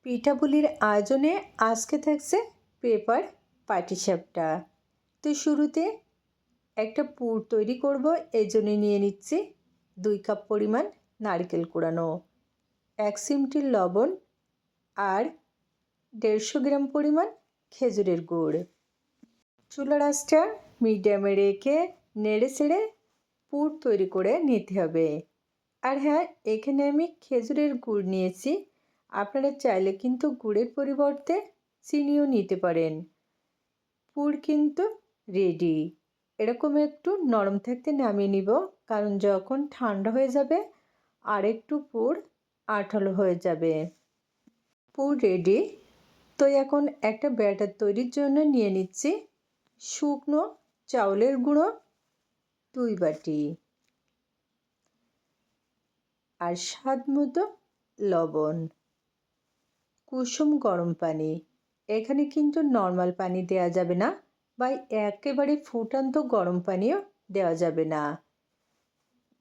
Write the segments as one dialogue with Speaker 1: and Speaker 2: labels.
Speaker 1: পিঠাপুলির আয়োজনে আজকে থাকছে পেপার পাটিসাপটা। তো শুরুতে একটা পুর তৈরি করব, এই জন্য নিয়ে নিচ্ছি 2 কাপ পরিমাণ নারকেল কোড়ানো, 1 চিমটি লবণ আর 150 গ্রাম পরিমাণ খেজুরের গুড়। চুলার আঁচটা মিডিয়ামে রেখে নেড়ে চেড়ে পুর তৈরি করে নিতে হবে। আর হ্যাঁ, এখানে আমি খেজুরের গুড় নিয়েছি, আপনারা চাইলে কিন্তু গুড়ের পরিবর্তে চিনিও নিতে পারেন। পুর কিন্তু রেডি। এরকম একটু নরম থাকতে নামিয়ে নিব, কারণ যখন ঠান্ডা হয়ে যাবে আর একটু পুর আঠালো হয়ে যাবে। পুর রেডি। তো এখন একটা ব্যাটার তৈরির জন্য নিয়ে নিচ্ছি শুকনো চাউলের গুঁড়ো 2 বাটি আর স্বাদ মতো লবণ, কুসুম গরম পানি। এখানে কিন্তু নর্মাল পানি দেওয়া যাবে না, বা একেবারে ফুটান্ত গরম পানিও দেওয়া যাবে না।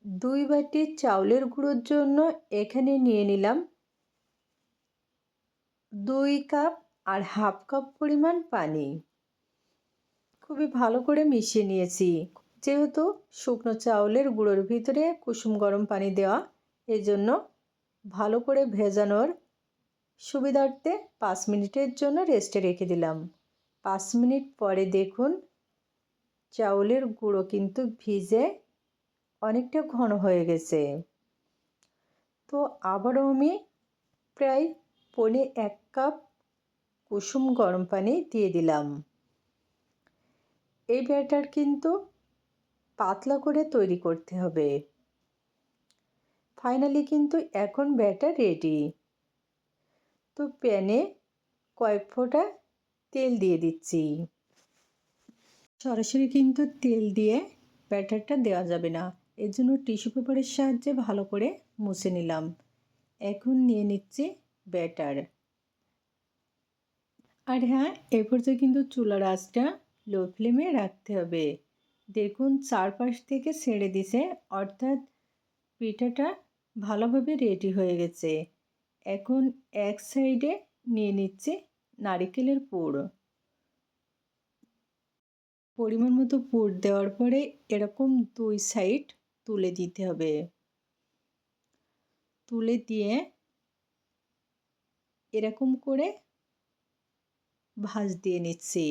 Speaker 1: 2 বাটি চাউলের গুঁড়োর জন্য এখানে নিয়ে নিলাম 2 কাপ আর হাফ কাপ পরিমাণ পানি। খুবই ভালো করে মিশিয়ে নিয়েছি। যেহেতু শুকনো চাউলের গুঁড়োর ভিতরে কুসুম গরম পানি দেওয়া, এজন্য ভালো করে ভেজানোর সুবিধার্থে 5 মিনিটের জন্য রেস্টে রেখে দিলাম। 5 মিনিট পরে দেখুন চাউলের গুঁড়ো কিন্তু ভিজে অনেকটা ঘন হয়ে গেছে। তো আবারও আমি প্রায় 1 কাপ কুসুম গরম পানি দিয়ে দিলাম। এই ব্যাটার কিন্তু পাতলা করে তৈরি করতে হবে। ফাইনালি কিন্তু এখন ব্যাটার রেডি। তো প্যানে কয়েক ফোঁটা তেল দিয়ে দিচ্ছি। সরাসরি কিন্তু তেল দিয়ে ব্যাটারটা দেওয়া যাবে না, এর জন্য টিস্যু পেপারের সাহায্যে ভালো করে মুছে নিলাম। এখন নিয়ে নিচ্ছি ব্যাটার। আর হ্যাঁ, এ পর্যায়ে কিন্তু চুলার আঁচটা লো ফ্লেমে রাখতে হবে। দেখুন চারপাশ থেকে ছেড়ে দিছে, অর্থাৎ পিঠাটা ভালোভাবে রেডি হয়ে গেছে। এখন এক সাইডে নিয়ে নিচ্ছি নারকেলের পুর। পরিমাণ মতো পুর দেওয়ার পরে এরকম 2 সাইড তুলে দিতে হবে। তুলে দিয়ে এরকম করে ভাঁজ দিয়ে নিচ্ছি।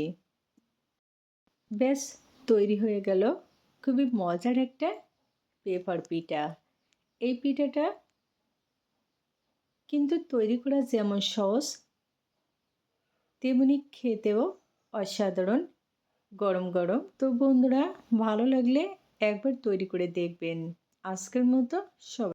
Speaker 1: ব্যাস তৈরি হয়ে গেল খুবই মজার একটা পেপার পিঠা। এই পিঠাটা কিন্তু তৈরি করা যেমন সহজ, তেমনি খেতেও অসাধারণ গরম গরম। তো বন্ধুরা, ভালো লাগলে একবার তৈরি করে দেখবেন। আজকের মতো সবাই